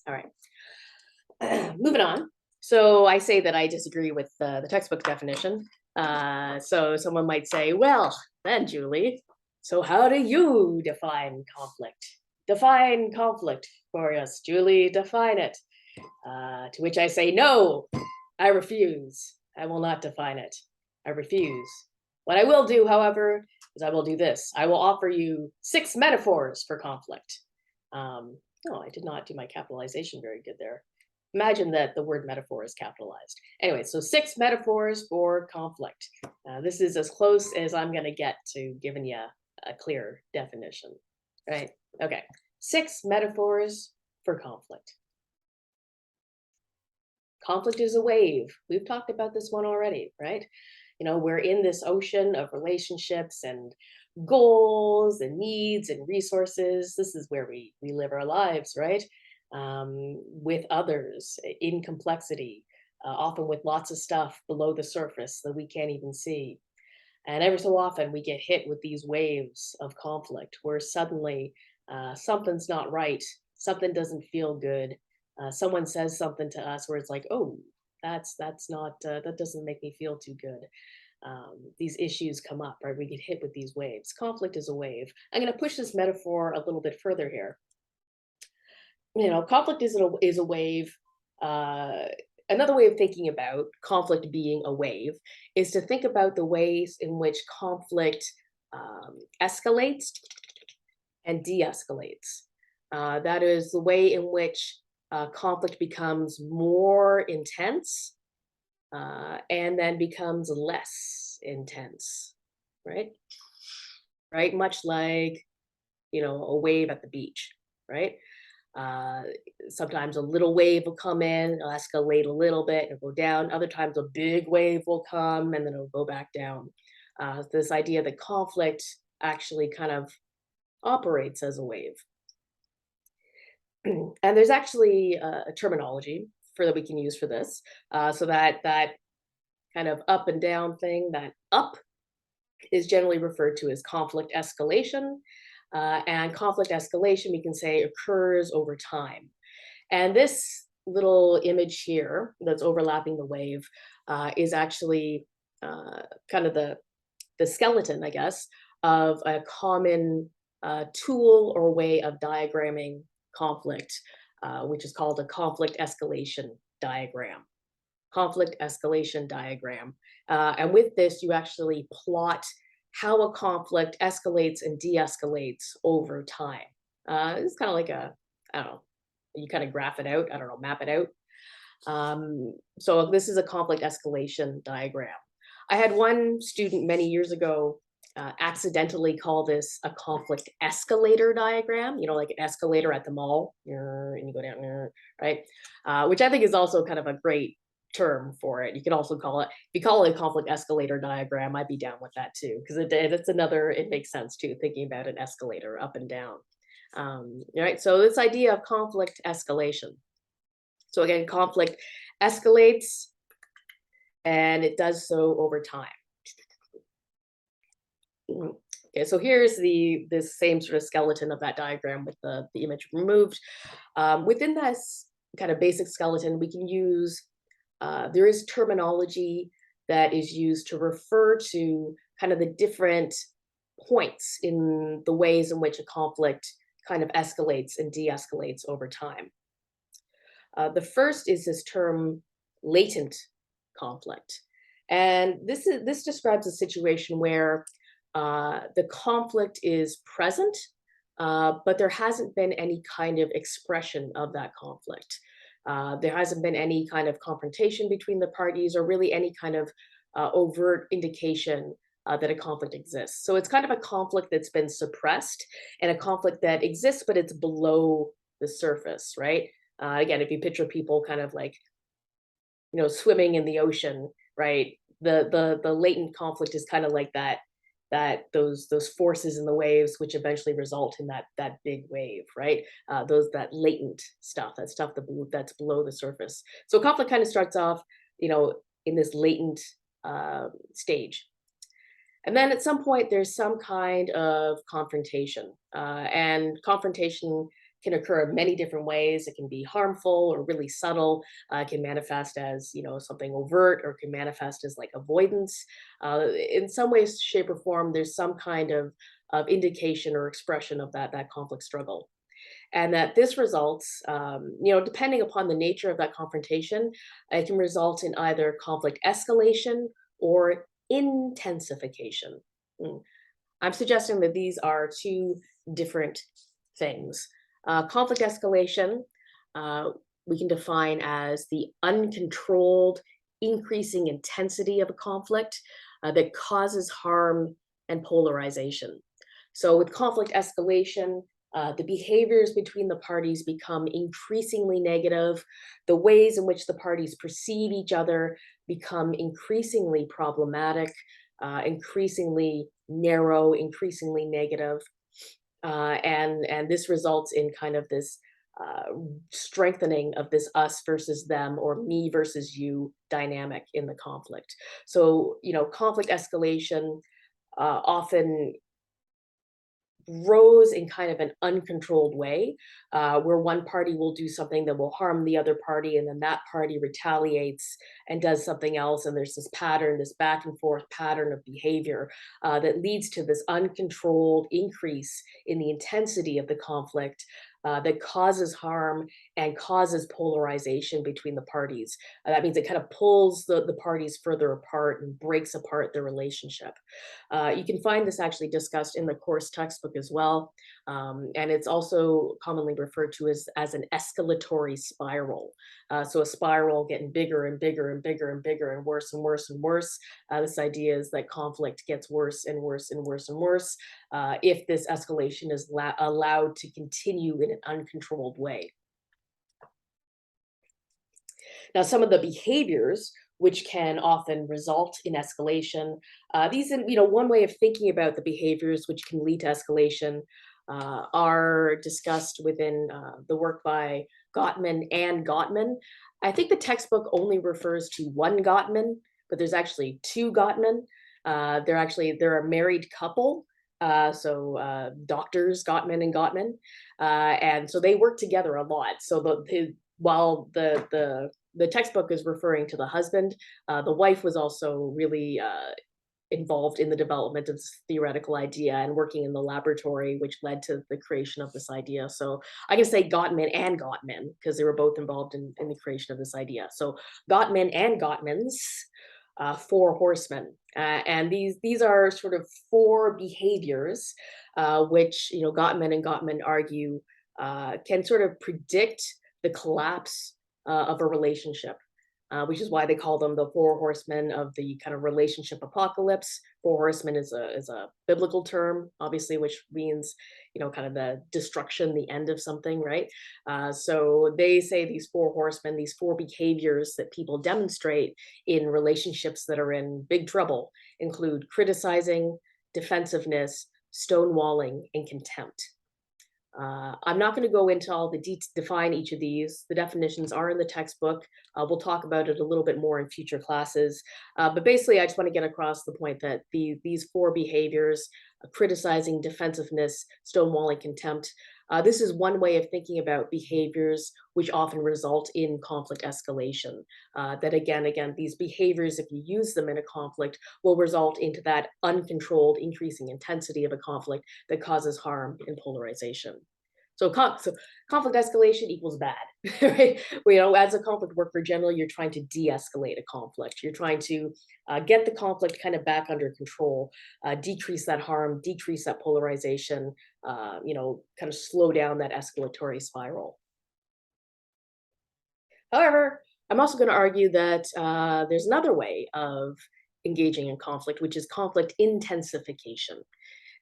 All right. Moving on. So I say that I disagree with the textbook definition. So someone might say, well, then, Julie, so how do you define conflict? Define conflict for us, Julie, define it. To which I say, no, I refuse. I will not define it. I refuse. What I will do, however, is I will do this. I will offer you 6 metaphors for conflict. Oh, I did not do my capitalization very good there. Imagine that the word metaphor is capitalized. Anyway, so 6 metaphors for conflict. This is as close as I'm going to get to giving you a clear definition, right? Okay, 6 metaphors for conflict. Conflict is a wave. We've talked about this one already, right? You know, we're in this ocean of relationships and goals and needs and resources. This is where we live our lives, right? With others in complexity, often with lots of stuff below the surface that we can't even see. And every so often we get hit with these waves of conflict where suddenly something's not right, something doesn't feel good. Someone says something to us where it's like, oh, that's not that doesn't make me feel too good. These issues come up, right? We get hit with these waves. Conflict is a wave. I'm going to push this metaphor a little bit further here. You know, conflict is a wave. Another way of thinking about conflict being a wave is to think about the ways in which conflict escalates and de-escalates. That is the way in which conflict becomes more intense and then becomes less intense, right? Right, much like, you know, a wave at the beach, right? Uh, Sometimes a little wave will come in, it'll escalate a little bit, it'll go down. Other times a big wave will come and then it'll go back down. This idea that conflict actually kind of operates as a wave. And there's actually a terminology for that we can use for this. So that kind of up and down thing, that up is generally referred to as conflict escalation. And conflict escalation, we can say, occurs over time. And this little image here that's overlapping the wave is actually kind of the skeleton, I guess, of a common tool or way of diagramming conflict, which is called a conflict escalation diagram. Conflict escalation diagram. And with this, you actually plot how a conflict escalates and de-escalates over time. It's kind of like I don't know, you kind of graph it out, I don't know, map it out. So this is a conflict escalation diagram. I had one student many years ago accidentally call this a conflict escalator diagram, you know, like an escalator at the mall, and you go down, right? Which I think is also kind of a great term for it. You could also call it, if you call it a conflict escalator diagram, I'd be down with that too, because it's another, it makes sense too, thinking about an escalator up and down. Right, so this idea of conflict escalation. So again, conflict escalates and it does so over time. Okay, so here's this same sort of skeleton of that diagram with the image removed. Within this kind of basic skeleton, we can use there is terminology that is used to refer to kind of the different points in the ways in which a conflict kind of escalates and de-escalates over time. The first is this term latent conflict. And this describes a situation where the conflict is present, but there hasn't been any kind of expression of that conflict. There hasn't been any kind of confrontation between the parties or really any kind of overt indication that a conflict exists. So it's kind of a conflict that's been suppressed and a conflict that exists, but it's below the surface, right? Again, if you picture people kind of like, you know, swimming in the ocean, right? The latent conflict is kind of like those forces in the waves which eventually result in that big wave, right? That latent stuff, that stuff that's below the surface. So conflict kind of starts off, you know, in this latent stage. And then at some point there's some kind of confrontation, and confrontation can occur in many different ways. It can be harmful or really subtle. It can manifest as, something overt, or can manifest as like avoidance. In some ways, shape, or form, there's some kind of indication or expression of that conflict struggle. And that this results, depending upon the nature of that confrontation, it can result in either conflict escalation or intensification. Mm. I'm suggesting that these are two different things. Conflict escalation, uh, we can define as the uncontrolled, increasing intensity of a conflict that causes harm and polarization. So, with conflict escalation, the behaviors between the parties become increasingly negative. The ways in which the parties perceive each other become increasingly problematic, increasingly narrow, increasingly negative, and this results in kind of this uh, strengthening of this us versus them, or me versus you dynamic in the conflict. So, conflict escalation often grows in kind of an uncontrolled way, where one party will do something that will harm the other party, and then that party retaliates and does something else. And there's this pattern, this back and forth pattern of behavior that leads to this uncontrolled increase in the intensity of the conflict. That causes harm and causes polarization between the parties. That means it kind of pulls the parties further apart and breaks apart the relationship. You can find this actually discussed in the course textbook as well. And it's also commonly referred to as an escalatory spiral. So a spiral getting bigger and bigger and bigger and bigger and worse and worse and worse. This idea is that conflict gets worse and worse and worse and worse if this escalation is allowed to continue in an uncontrolled way. Now, some of the behaviors which can often result in escalation, one way of thinking about the behaviors which can lead to escalation are discussed within the work by Gottman and Gottman. I think the textbook only refers to one Gottman, but there's actually two Gottman. They're a married couple. Doctors Gottman and Gottman, and so they work together a lot. So while the textbook is referring to the husband, the wife was also really involved in the development of this theoretical idea and working in the laboratory, which led to the creation of this idea. So I can say Gottman and Gottman because they were both involved in the creation of this idea. So Gottman and Gottman's four horsemen. And these are sort of four behaviors which Gottman and Gottman argue can sort of predict the collapse of a relationship, which is why they call them the four horsemen of the kind of relationship apocalypse. Four horsemen is a biblical term, obviously, which means kind of the destruction, the end of something, right? So they say these four horsemen, these four behaviors that people demonstrate in relationships that are in big trouble, include criticizing, defensiveness, stonewalling, and contempt. I'm not going to go into all the define each of these. The definitions are in the textbook. We'll talk about it a little bit more in future classes. But basically, I just want to get across the point that these four behaviors, criticizing, defensiveness, stonewalling, contempt, this is one way of thinking about behaviors which often result in conflict escalation. That again, these behaviors, if you use them in a conflict, will result into that uncontrolled increasing intensity of a conflict that causes harm and polarization. So conflict escalation equals bad, right? As a conflict worker, generally, you're trying to de-escalate a conflict. You're trying to get the conflict kind of back under control, decrease that harm, decrease that polarization, kind of slow down that escalatory spiral. However, I'm also going to argue that there's another way of engaging in conflict, which is conflict intensification.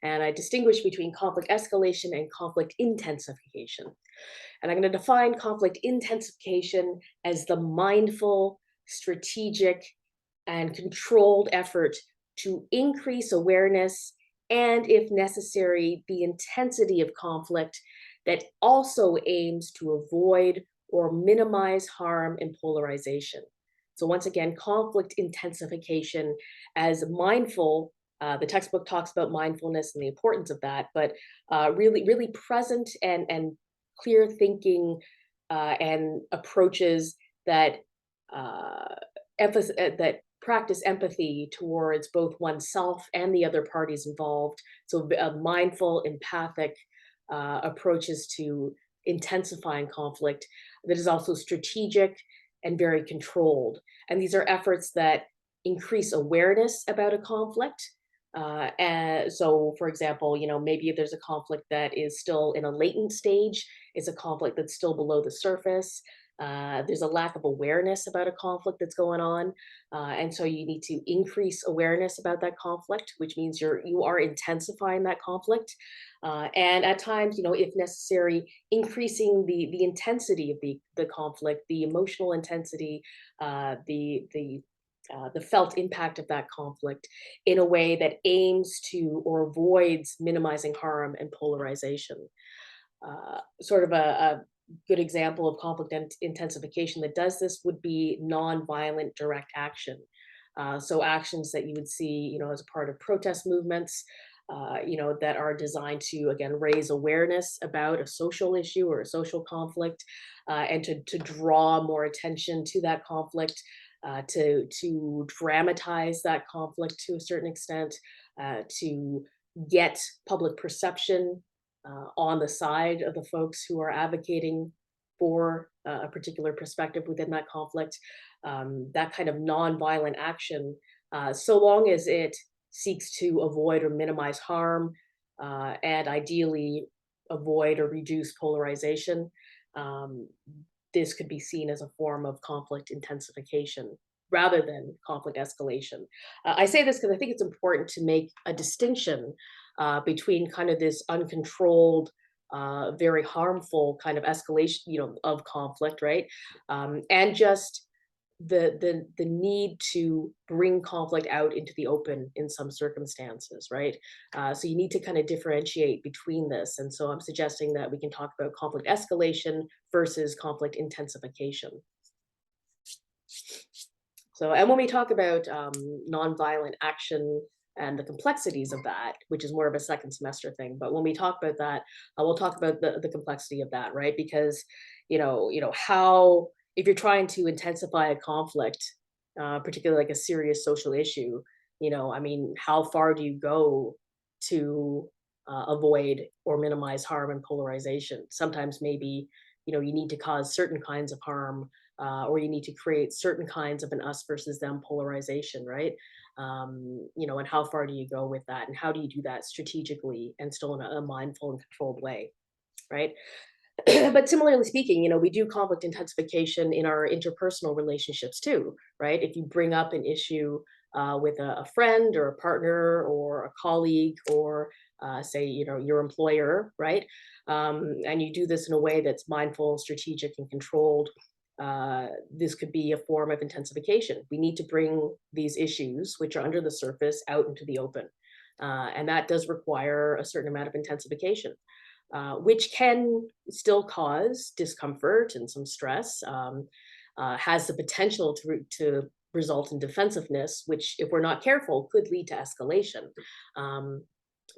And I distinguish between conflict escalation and conflict intensification. And I'm going to define conflict intensification as the mindful, strategic, and controlled effort to increase awareness and, if necessary, the intensity of conflict that also aims to avoid or minimize harm and polarization. So once again, conflict intensification as mindful. The textbook talks about mindfulness and the importance of that, but really present and clear thinking and approaches that uh, that practice empathy towards both oneself and the other parties involved. So, mindful, empathic approaches to intensifying conflict that is also strategic and very controlled. And these are efforts that increase awareness about a conflict. And so, for example, maybe if there's a conflict that is still in a latent stage, it's a conflict that's still below the surface. There's a lack of awareness about a conflict that's going on, and so you need to increase awareness about that conflict, which means you are intensifying that conflict, and at times, if necessary, increasing the intensity of the conflict, the emotional intensity, the felt impact of that conflict in a way that aims to or avoids minimizing harm and polarization. Sort of a good example of conflict intensification that does this would be nonviolent direct action. So actions that you would see, as a part of protest movements, that are designed to again raise awareness about a social issue or a social conflict, and to draw more attention to that conflict, to dramatize that conflict to a certain extent, to get public perception on the side of the folks who are advocating for a particular perspective within that conflict. That kind of nonviolent action, so long as it seeks to avoid or minimize harm, and ideally avoid or reduce polarization, um, this could be seen as a form of conflict intensification rather than conflict escalation. I say this because I think it's important to make a distinction between kind of this uncontrolled, very harmful kind of escalation, of conflict, right? And just the need to bring conflict out into the open in some circumstances, right? So you need to kind of differentiate between this, and so I'm suggesting that we can talk about conflict escalation versus conflict intensification. So, and when we talk about nonviolent action and the complexities of that, which is more of a second semester thing, but when we talk about that, we'll talk about the complexity of that, right? Because, how if you're trying to intensify a conflict, particularly like a serious social issue, I mean, how far do you go to avoid or minimize harm and polarization? Sometimes maybe, you need to cause certain kinds of harm, or you need to create certain kinds of an us versus them polarization, right? And how far do you go with that, and how do you do that strategically and still in a mindful and controlled way, right? But similarly speaking, we do conflict intensification in our interpersonal relationships too, right? If you bring up an issue with a friend or a partner or a colleague or say, your employer, right? And you do this in a way that's mindful, strategic, and controlled. This could be a form of intensification. We need to bring these issues, which are under the surface, out into the open. And that does require a certain amount of intensification, which can still cause discomfort and some stress, has the potential to result in defensiveness, which, if we're not careful, could lead to escalation.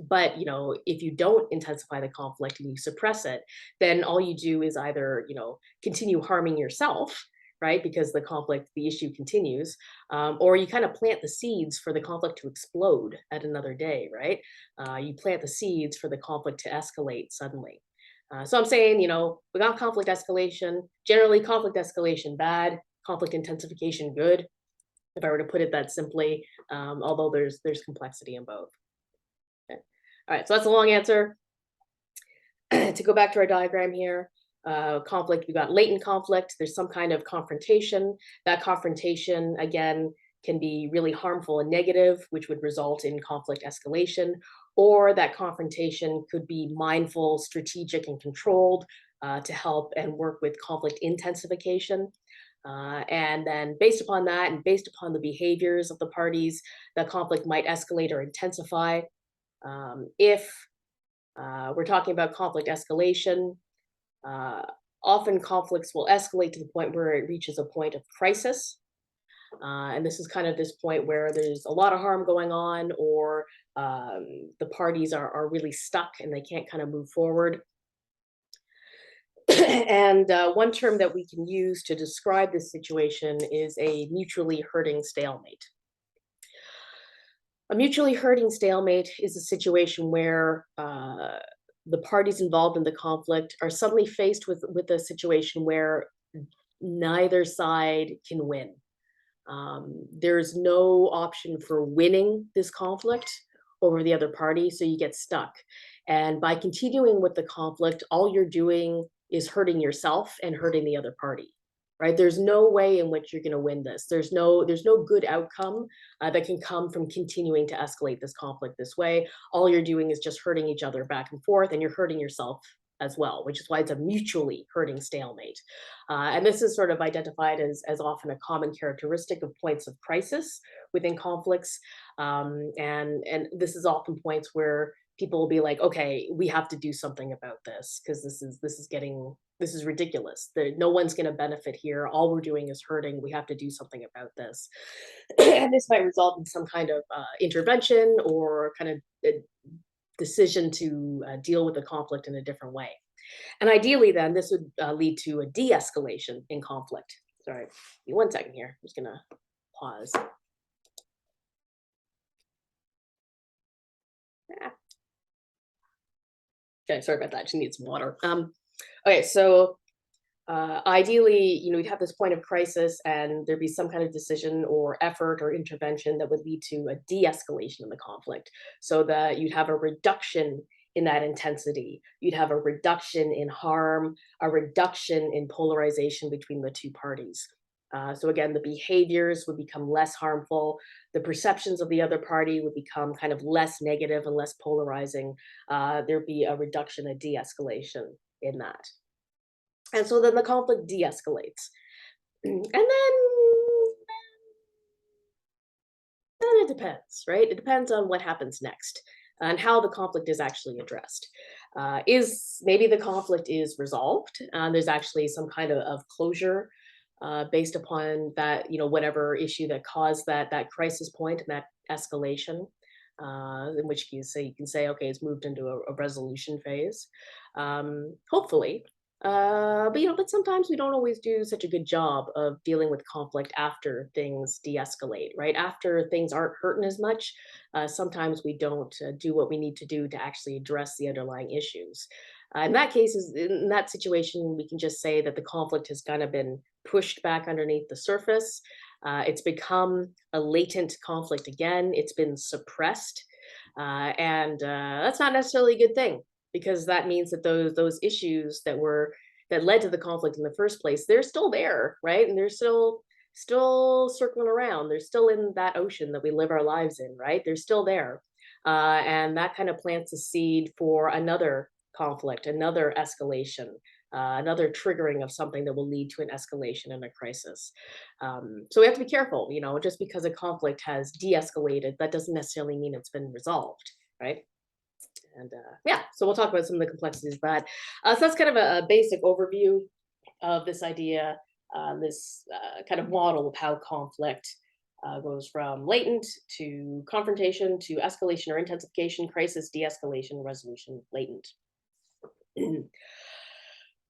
But if you don't intensify the conflict and you suppress it, then all you do is either continue harming yourself, right, because the issue continues, or you kind of plant the seeds for the conflict to explode at another day, right? You plant the seeds for the conflict to escalate suddenly. So I'm saying, we got conflict escalation. Generally, conflict escalation bad, conflict intensification good, if I were to put it that simply, although there's complexity in both. Okay. All right, so that's a long answer. To go back to our diagram here, conflict, we got latent conflict. There's some kind of confrontation. That confrontation, again, can be really harmful and negative, which would result in conflict escalation, or that confrontation could be mindful, strategic, and controlled, to help and work with conflict intensification. And then based upon that and based upon the behaviors of the parties, the conflict might escalate or intensify. If we're talking about conflict escalation, uh, often conflicts will escalate to the point where it reaches a point of crisis. And this is kind of this point where there's a lot of harm going on, or the parties are really stuck and they can't kind of move forward. And one term that we can use to describe this situation is a mutually hurting stalemate. A mutually hurting stalemate is a situation where the parties involved in the conflict are suddenly faced with a situation where neither side can win. There's no option for winning this conflict over the other party, so you get stuck. And by continuing with the conflict, all you're doing is hurting yourself and hurting the other party. Right? There's no way in which you're going to win this. There's no good outcome that can come from continuing to escalate this conflict this way. All you're doing is just hurting each other back and forth, and you're hurting yourself as well, which is why it's a mutually hurting stalemate. And this is sort of identified as often a common characteristic of points of crisis within conflicts. And this is often points where people will be like, okay, we have to do something about this because this is ridiculous. No one's going to benefit here. All we're doing is hurting. We have to do something about this. And this might result in some kind of intervention or kind of decision to deal with the conflict in a different way. And ideally, then, this would lead to a de escalation in conflict. Sorry, give me 1 second here. I'm just going to pause. Ah. Okay, sorry about that. I just need some water. Okay, so ideally, you'd have this point of crisis and there'd be some kind of decision or effort or intervention that would lead to a de-escalation of the conflict so that you'd have a reduction in that intensity. You'd have a reduction in harm, a reduction in polarization between the two parties. So again, the behaviors would become less harmful. The perceptions of the other party would become kind of less negative and less polarizing. There'd be a reduction, a de-escalation in that. And so then the conflict de-escalates. And then it depends, right? It depends on what happens next and how the conflict is actually addressed. Is maybe the conflict is resolved? There's actually some kind of closure based upon that, whatever issue that caused that crisis point and that escalation. In which case, you can say, okay, it's moved into a resolution phase. Hopefully, but sometimes we don't always do such a good job of dealing with conflict after things de-escalate, right? After things aren't hurting as much, sometimes we don't do what we need to do to actually address the underlying issues. In that situation, we can just say that the conflict has kind of been pushed back underneath the surface. It's become a latent conflict again. It's been suppressed, and that's not necessarily a good thing because that means that those issues that led to the conflict in the first place, they're still there, right? And they're still circling around. They're still in that ocean that we live our lives in, right? They're still there. And that kind of plants a seed for another conflict, another escalation, another triggering of something that will lead to an escalation and a crisis. So we have to be careful, just because a conflict has de-escalated, that doesn't necessarily mean it's been resolved, right? And yeah, so we'll talk about some of the complexities of that. So that's kind of a basic overview of this idea, this kind of model of how conflict goes from latent to confrontation to escalation or intensification, crisis, de-escalation, resolution, latent. You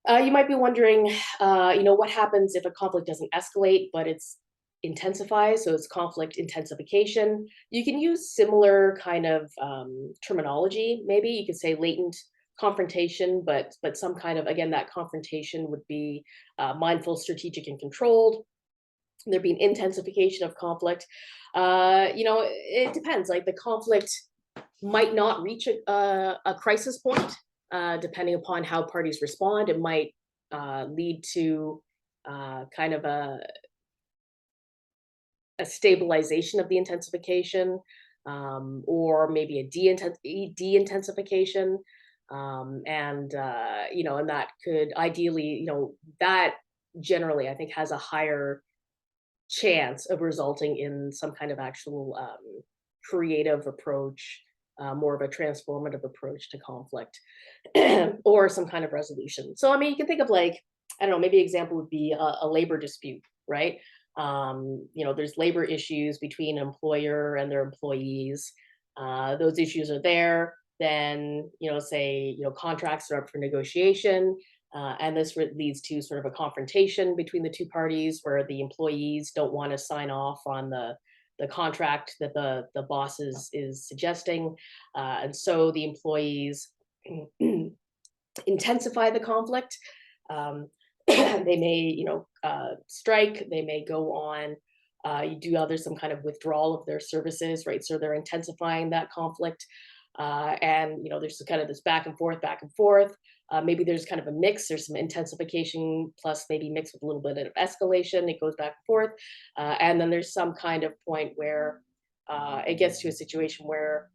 might be wondering, what happens if a conflict doesn't escalate, but it's intensifies, so it's conflict intensification. You can use similar kind of terminology. Maybe you could say latent confrontation, but some kind of, again, that confrontation would be mindful, strategic, and controlled. There'd be an intensification of conflict. It depends. Like the conflict might not reach a crisis point, depending upon how parties respond. It might lead to kind of a stabilization of the intensification, or maybe a de-intensification. And that could ideally, that generally, I think, has a higher chance of resulting in some kind of actual creative approach, more of a transformative approach to conflict, or some kind of resolution. So, I mean, you can think of like, I don't know, maybe example would be a labor dispute, right? There's labor issues between an employer and their employees. Those issues are there. Then, say, contracts are up for negotiation. And this leads to sort of a confrontation between the two parties where the employees don't want to sign off on the contract that the boss is suggesting. And so the employees intensify the conflict. They may, strike. They may go on. You do other some kind of withdrawal of their services, right? So they're intensifying that conflict, and there's kind of this back and forth, back and forth. Maybe there's kind of a mix. There's some intensification plus maybe mixed with a little bit of escalation. It goes back and forth, and then there's some kind of point where it gets to a situation where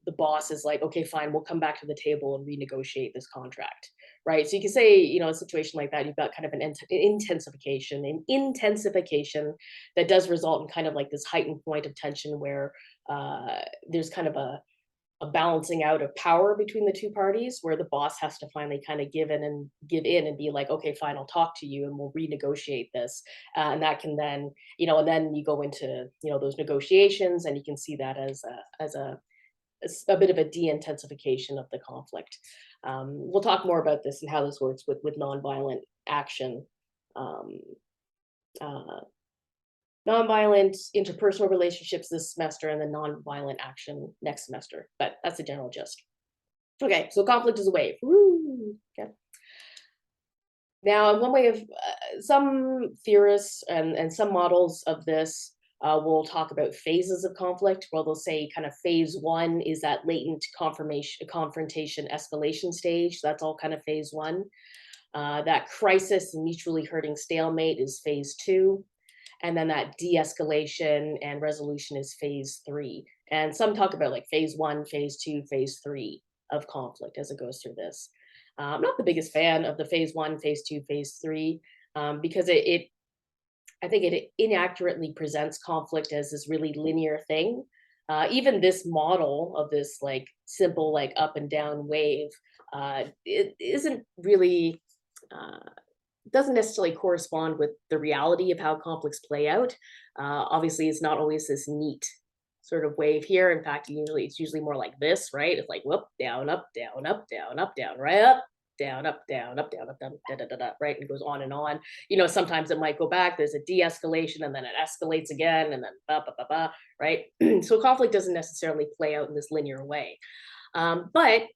the boss is like, okay, fine, we'll come back to the table and renegotiate this contract, right? So you can say, a situation like that, you've got kind of an intensification that does result in kind of like this heightened point of tension where there's kind of a balancing out of power between the two parties where the boss has to finally kind of give in and be like, okay, fine, I'll talk to you and we'll renegotiate this. And that can then, and then you go into, those negotiations, and you can see that as a bit of a de-intensification of the conflict. We'll talk more about this and how this works with nonviolent action, um, uh, nonviolent interpersonal relationships this semester, and then nonviolent action next semester. But that's the general gist. Okay, so conflict is a wave. Woo! Okay. Now, one way of some theorists and some models of this will talk about phases of conflict. Well, they'll say kind of phase one is that latent confrontation escalation stage. That's all kind of phase one. That crisis and mutually hurting stalemate is phase two. And then that de-escalation and resolution is phase three. And some talk about like phase one, phase two, phase three of conflict as it goes through this. I'm not the biggest fan of the phase one, phase two, phase three, because I think it inaccurately presents conflict as this really linear thing. Even this model of this like simple like up and down wave, it isn't really doesn't necessarily correspond with the reality of how conflicts play out. Obviously, it's not always this neat sort of wave here. In fact, it's usually more like this, right? It's like whoop, down, up, down, up, down, up, down, right up, down, up, down, up, down, up, down, da, da, da, da, right? And it goes on and on. Sometimes it might go back. There's a de-escalation, and then it escalates again, and then ba ba ba ba, right? So conflict doesn't necessarily play out in this linear way. But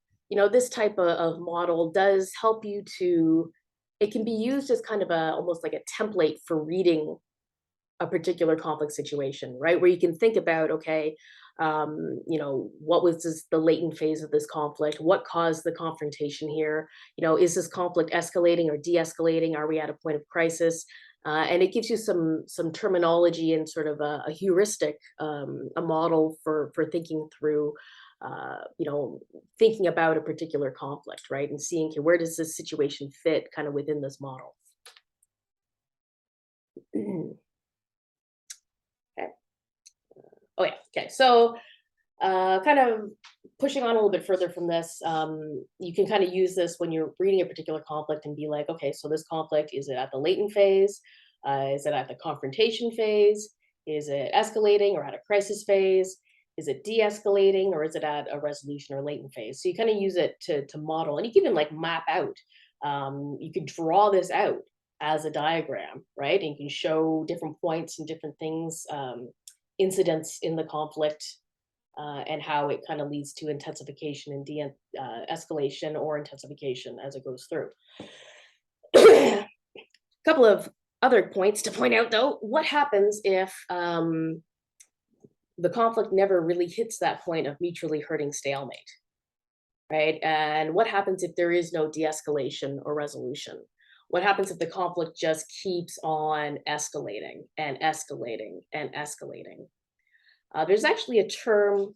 this type of model does help you to. It can be used as kind of almost like a template for reading a particular conflict situation, right? Where you can think about, okay, what was the latent phase of this conflict? What caused the confrontation here? Is this conflict escalating or de-escalating? Are we at a point of crisis? And it gives you some terminology and sort of a heuristic, a model for thinking through, thinking about a particular conflict, right? And seeing, okay, where does this situation fit kind of within this model? Okay. Oh yeah. Okay. So, kind of pushing on a little bit further from this, you can kind of use this when you're reading a particular conflict and be like, okay, so this conflict, is it at the latent phase? Is it at the confrontation phase? Is it escalating or at a crisis phase? Is it de-escalating, or is it at a resolution or latent phase? So you kind of use it to model, and you can even like map out. You could draw this out as a diagram, right? And you can show different points and different things, incidents in the conflict, and how it kind of leads to intensification and escalation or intensification as it goes through. A couple of other points to point out, though. What happens if the conflict never really hits that point of mutually hurting stalemate, right? And what happens if there is no de-escalation or resolution? What happens if the conflict just keeps on escalating and escalating and escalating? There's actually a term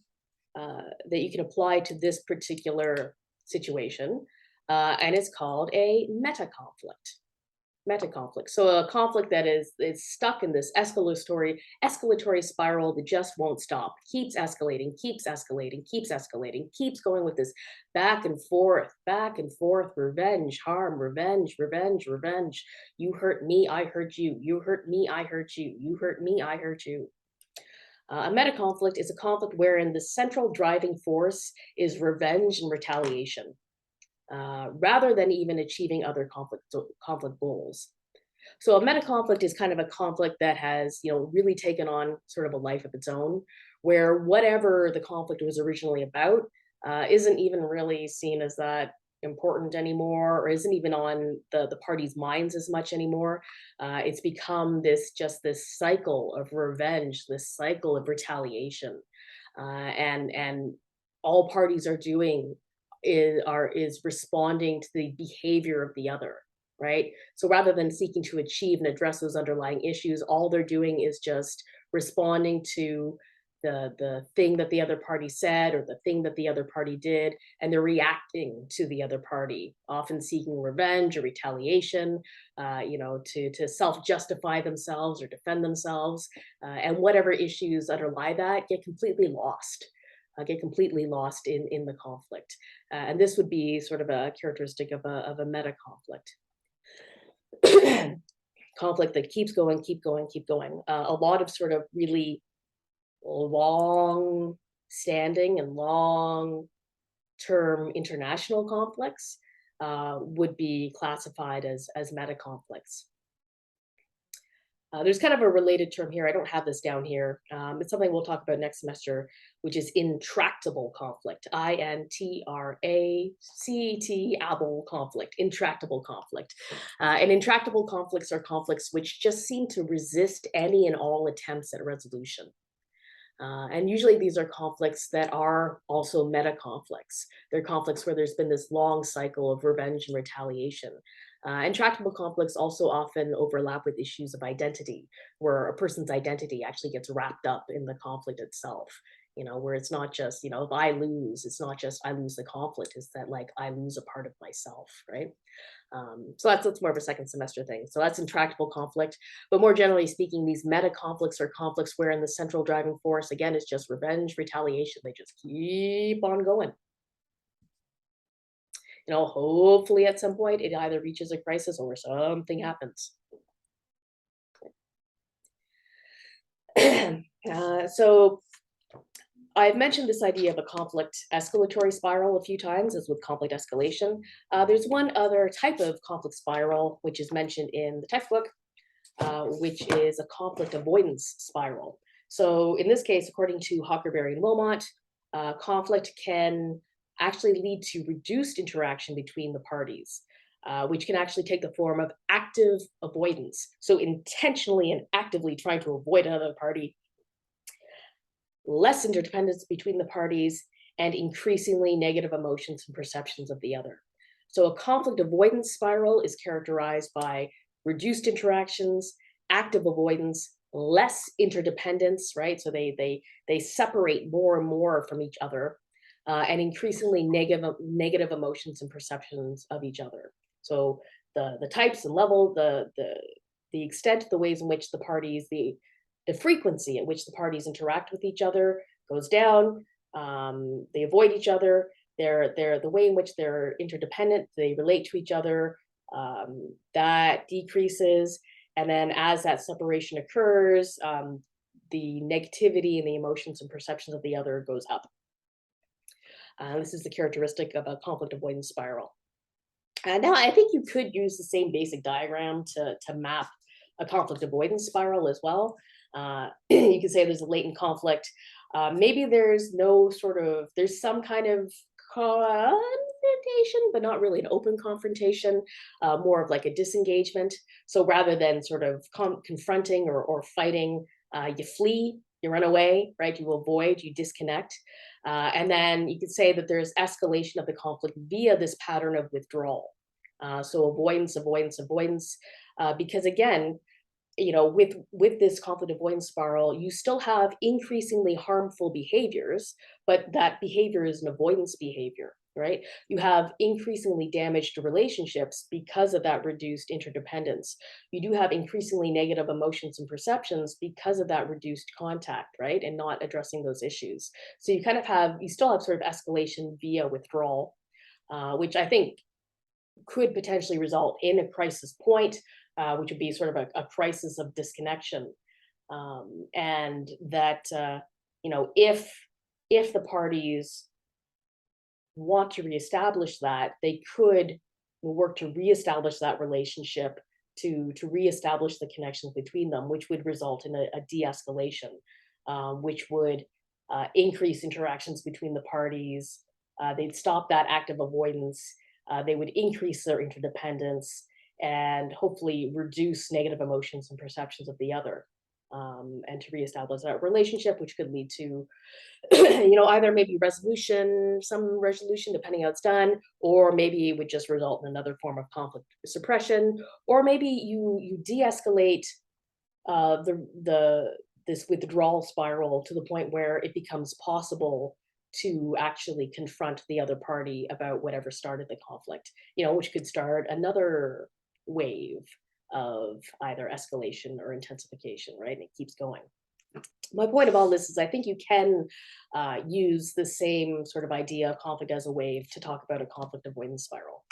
that you can apply to this particular situation, and it's called a meta-conflict. Meta-conflict. So a conflict that is stuck in this escalatory spiral that just won't stop, keeps escalating, keeps escalating, keeps escalating, keeps going with this back and forth, revenge, harm, revenge, revenge, revenge. You hurt me, I hurt you. You hurt me, I hurt you. You hurt me, I hurt you. A meta-conflict is a conflict wherein the central driving force is revenge and retaliation. rather than even achieving other conflict goals. So a meta conflict is kind of a conflict that has, really taken on sort of a life of its own, where whatever the conflict was originally about isn't even really seen as that important anymore, or isn't even on the parties' minds as much anymore. It's become this cycle of revenge, this cycle of retaliation, and all parties are doing is responding to the behavior of the other, right? So rather than seeking to achieve and address those underlying issues, all they're doing is just responding to the thing that the other party said or the thing that the other party did, and they're reacting to the other party, often seeking revenge or retaliation, to self-justify themselves or defend themselves, and whatever issues underlie that get completely lost in the conflict. And this would be sort of a characteristic of a meta conflict. Conflict that keeps going, keep going, keep going. A lot of sort of really long standing and long term international conflicts would be classified as meta conflicts. There's kind of a related term here. I don't have this down here. It's something we'll talk about next semester, which is intractable conflict. intractable conflict. Intractable conflict. And intractable conflicts are conflicts which just seem to resist any and all attempts at resolution. And usually these are conflicts that are also meta conflicts. They're conflicts where there's been this long cycle of revenge and retaliation. Intractable conflicts also often overlap with issues of identity, where a person's identity actually gets wrapped up in the conflict itself. Where it's not just, if I lose, it's not just I lose the conflict, it's that like I lose a part of myself, right? So that's more of a second semester thing. So that's intractable conflict. But more generally speaking, these meta conflicts are conflicts wherein the central driving force, again, is just revenge, retaliation. They just keep on going. Hopefully at some point it either reaches a crisis or something happens. So I've mentioned this idea of a conflict escalatory spiral a few times, as with conflict escalation. There's one other type of conflict spiral, which is mentioned in the textbook, which is a conflict avoidance spiral. So in this case, according to Huckleberry and Wilmot, conflict can actually lead to reduced interaction between the parties, which can actually take the form of active avoidance. So intentionally and actively trying to avoid another party, less interdependence between the parties, and increasingly negative emotions and perceptions of the other. So a conflict avoidance spiral is characterized by reduced interactions, active avoidance, less interdependence, right? So they separate more and more from each other, and increasingly negative emotions and perceptions of each other. So the types and level, the extent, the ways in which the parties, the frequency at which the parties interact with each other goes down. They avoid each other. The way in which they're interdependent, they relate to each other, that decreases. And then as that separation occurs, the negativity and the emotions and perceptions of the other goes up. This is the characteristic of a conflict avoidance spiral. Now, I think you could use the same basic diagram to map a conflict avoidance spiral as well. You could say there's a latent conflict. Maybe there's some kind of confrontation, but not really an open confrontation, more of like a disengagement. So rather than sort of confronting or fighting, you flee, you run away, right? You avoid, you disconnect. And then you could say that there's escalation of the conflict via this pattern of withdrawal. So avoidance, avoidance, avoidance, because again, with this conflict avoidance spiral, you still have increasingly harmful behaviors, but that behavior is an avoidance behavior, right? You have increasingly damaged relationships because of that reduced interdependence. You do have increasingly negative emotions and perceptions because of that reduced contact, right? And not addressing those issues. So you still have sort of escalation via withdrawal, which I think could potentially result in a crisis point, which would be sort of a crisis of disconnection. And that, if the parties want to reestablish that, they could work to reestablish that relationship, to reestablish the connections between them, which would result in a de-escalation, which would increase interactions between the parties. They'd stop that active avoidance. They would increase their interdependence and hopefully reduce negative emotions and perceptions of the other, and to reestablish that relationship, which could lead to either maybe some resolution, depending how it's done, or maybe it would just result in another form of conflict suppression, or maybe you de-escalate this withdrawal spiral to the point where it becomes possible to actually confront the other party about whatever started the conflict, which could start another wave of either escalation or intensification, right? And it keeps going. My point of all this is I think you can use the same sort of idea of conflict as a wave to talk about a conflict avoidance spiral.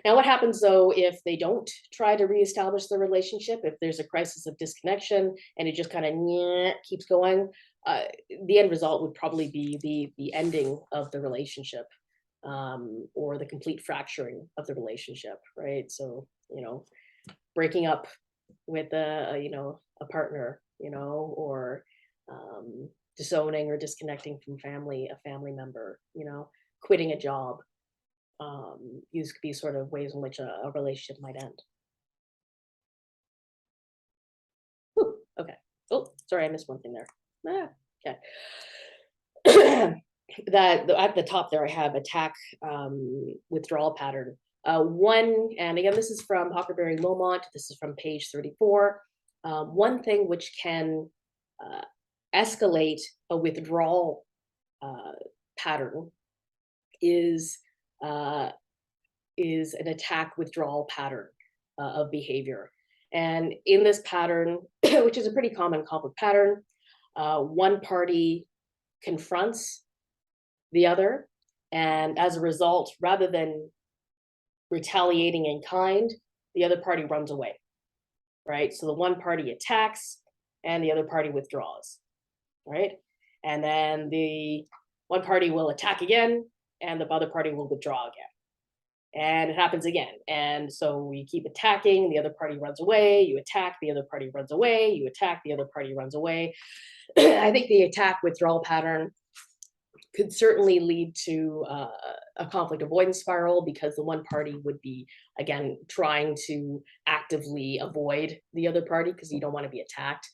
Now, what happens though if they don't try to reestablish the relationship, if there's a crisis of disconnection and it just kind of keeps going? The end result would probably be the ending of the relationship, or the complete fracturing of the relationship, right? So, breaking up with a partner, or disowning or disconnecting from a family member, quitting a job. These could be sort of ways in which a relationship might end. Whew, okay. Oh, sorry, I missed one thing there. Okay. That at the top there, I have attack, withdrawal pattern. And again, this is from Huckleberry Lomont. This is from page 34. One thing which can escalate a withdrawal pattern is an attack withdrawal pattern of behavior. And in this pattern, which is a pretty common conflict pattern, one party confronts the other, and as a result, rather than retaliating in kind, the other party runs away, right? So the one party attacks and the other party withdraws, right? And then the one party will attack again and the other party will withdraw again. And it happens again. And so you keep attacking, the other party runs away, you attack, the other party runs away, you attack, the other party runs away. I think the attack withdrawal pattern could certainly lead to a conflict avoidance spiral, because the one party would be, again, trying to actively avoid the other party because you don't want to be attacked.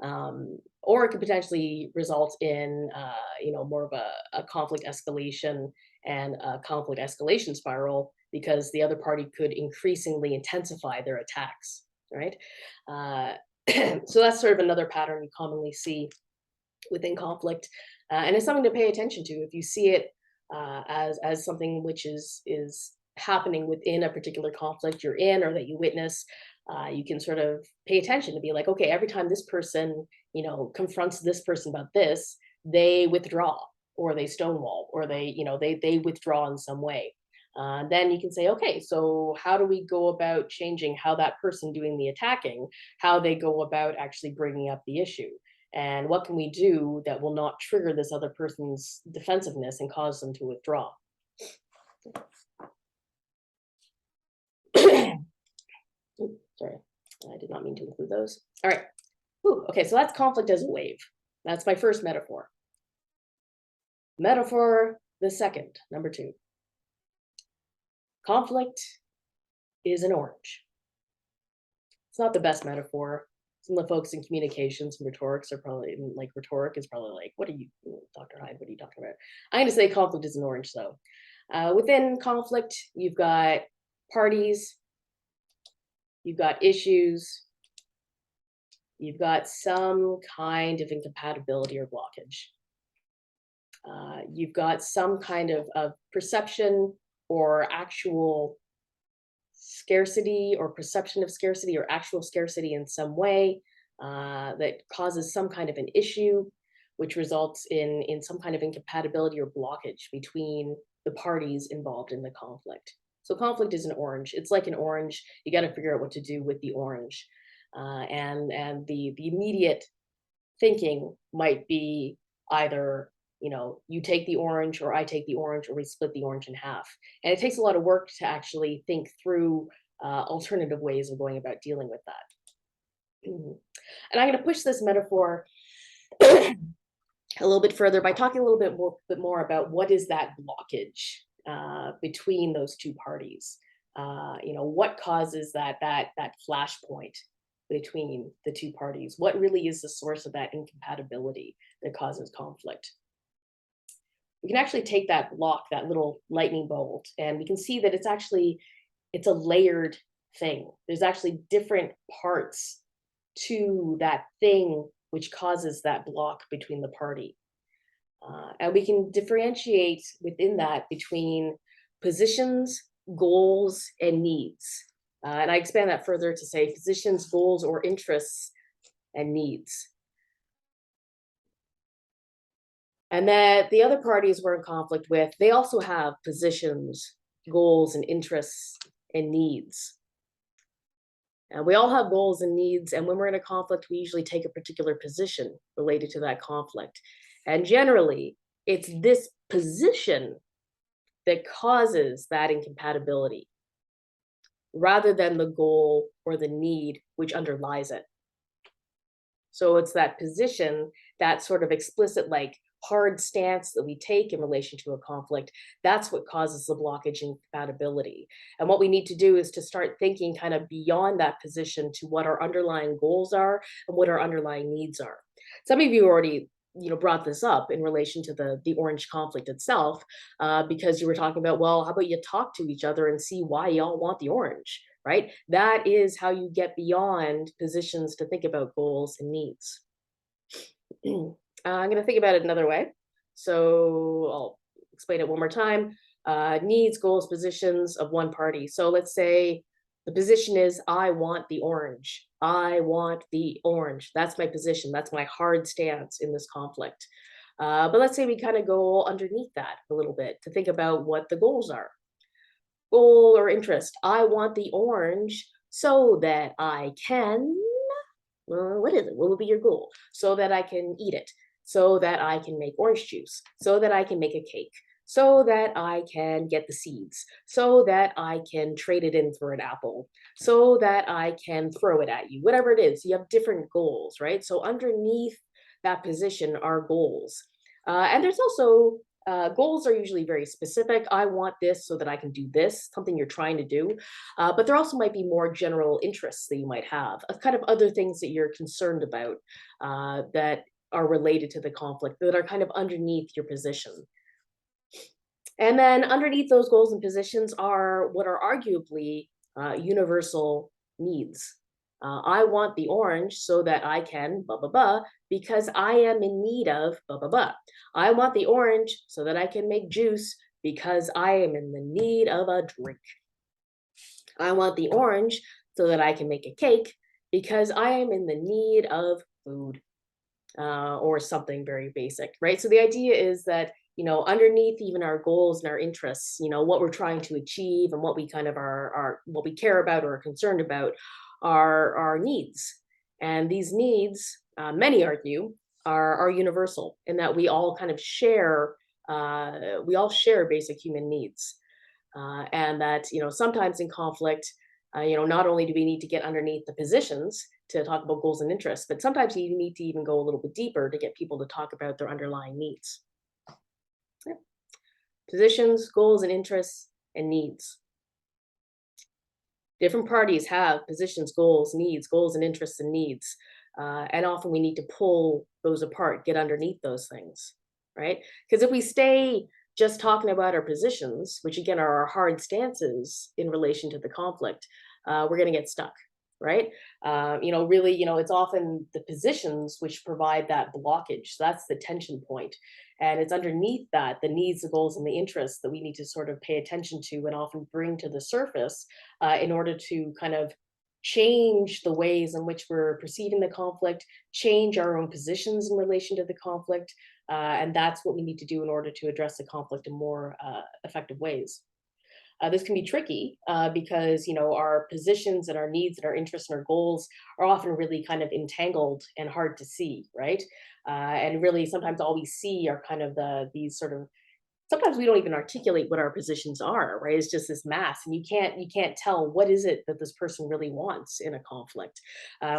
Or it could potentially result in, more of a conflict escalation and a conflict escalation spiral, because the other party could increasingly intensify their attacks, right? So that's sort of another pattern you commonly see within conflict. And it's something to pay attention to. If you see it as something which is happening within a particular conflict you're in or that you witness, you can sort of pay attention to be like, okay, every time this person, confronts this person about this, they withdraw or they stonewall or they withdraw in some way. Then you can say, okay, so how do we go about changing how that person doing the attacking, how they go about actually bringing up the issue? And what can we do that will not trigger this other person's defensiveness and cause them to withdraw? Ooh, sorry, I did not mean to include those. All right. Ooh, okay, so that's conflict as a wave. That's my first metaphor. Metaphor the second, number 2. Conflict is an orange. It's not the best metaphor. Some of the folks in communications and rhetorics are probably like, rhetoric is probably like, what are you, Dr. Hyde, what are you talking about? I'm going to say conflict is an orange though. Within conflict, you've got parties, you've got issues, you've got some kind of incompatibility or blockage. You've got some kind of perception or actual scarcity or perception of scarcity or actual scarcity in some way that causes some kind of an issue, which results in some kind of incompatibility or blockage between the parties involved in the conflict. So conflict is an orange. It's like an orange. You got to figure out what to do with the orange. And the immediate thinking might be either You take the orange, or I take the orange, or we split the orange in half. And it takes a lot of work to actually think through alternative ways of going about dealing with that. Mhm. And I'm going to push this metaphor a little bit further by talking a little bit more about what is that blockage between those two parties. What causes that flashpoint between the two parties? What really is the source of that incompatibility that causes conflict? We can actually take that block, that little lightning bolt, and we can see that it's a layered thing. There's actually different parts to that thing which causes that block between the party. And we can differentiate within that between positions, goals, and needs. And I expand that further to say positions, goals, or interests and needs. And that the other parties we're in conflict with, they also have positions, goals, and interests and needs. And we all have goals and needs, and when we're in a conflict, we usually take a particular position related to that conflict. And generally, it's this position that causes that incompatibility rather than the goal or the need which underlies it. So it's that position, that sort of explicit, like hard stance that we take in relation to a conflict, that's what causes the blockage and compatibility. And what we need to do is to start thinking kind of beyond that position to what our underlying goals are and what our underlying needs are. Some of you already brought this up in relation to the orange conflict itself, because you were talking about, well, how about you talk to each other and see why y'all want the orange, right? That is how you get beyond positions to think about goals and needs. I'm going to think about it another way. So I'll explain it one more time. Needs, goals, positions of one party. So let's say the position is, I want the orange. I want the orange. That's my position. That's my hard stance in this conflict. But let's say we kind of go underneath that a little bit to think about what the goals are. Goal or interest. I want the orange so that I can, what is it? What will be your goal? So that I can eat it, so that I can make orange juice, so that I can make a cake, so that I can get the seeds, so that I can trade it in for an apple, so that I can throw it at you, whatever it is. You have different goals, right? So underneath that position are goals. And there's also goals are usually very specific. I want this so that I can do this, something you're trying to do. But there also might be more general interests that you might have, of kind of other things that you're concerned about that are related to the conflict, that are kind of underneath your position. And then underneath those goals and positions are what are arguably universal needs. I want the orange so that I can blah, blah, blah, because I am in need of blah, blah, blah. I want the orange so that I can make juice because I am in the need of a drink. I want the orange so that I can make a cake because I am in the need of food, or something very basic, right? So the idea is that, underneath even our goals and our interests, what we're trying to achieve and what we kind of are what we care about or are concerned about are our needs. And these needs, many argue, are universal in that we all kind of share, basic human needs. And that, sometimes in conflict, not only do we need to get underneath the positions to talk about goals and interests, but sometimes you need to even go a little bit deeper to get people to talk about their underlying needs. Yeah. Positions, goals and interests, and needs. Different parties have positions, goals and interests and needs. And often we need to pull those apart, get underneath those things, right? Because if we stay just talking about our positions, which again are our hard stances in relation to the conflict, we're going to get stuck, right? Really, it's often the positions which provide that blockage. So that's the tension point. And it's underneath that, the needs, the goals, and the interests that we need to sort of pay attention to and often bring to the surface in order to kind of change the ways in which we're perceiving the conflict, change our own positions in relation to the conflict. And that's what we need to do in order to address the conflict in more effective ways. This can be tricky because our positions and our needs and our interests and our goals are often really kind of entangled and hard to see, right? And really, sometimes all we see are kind of these sort of, sometimes we don't even articulate what our positions are, right? It's just this mass, and you can't tell what is it that this person really wants in a conflict.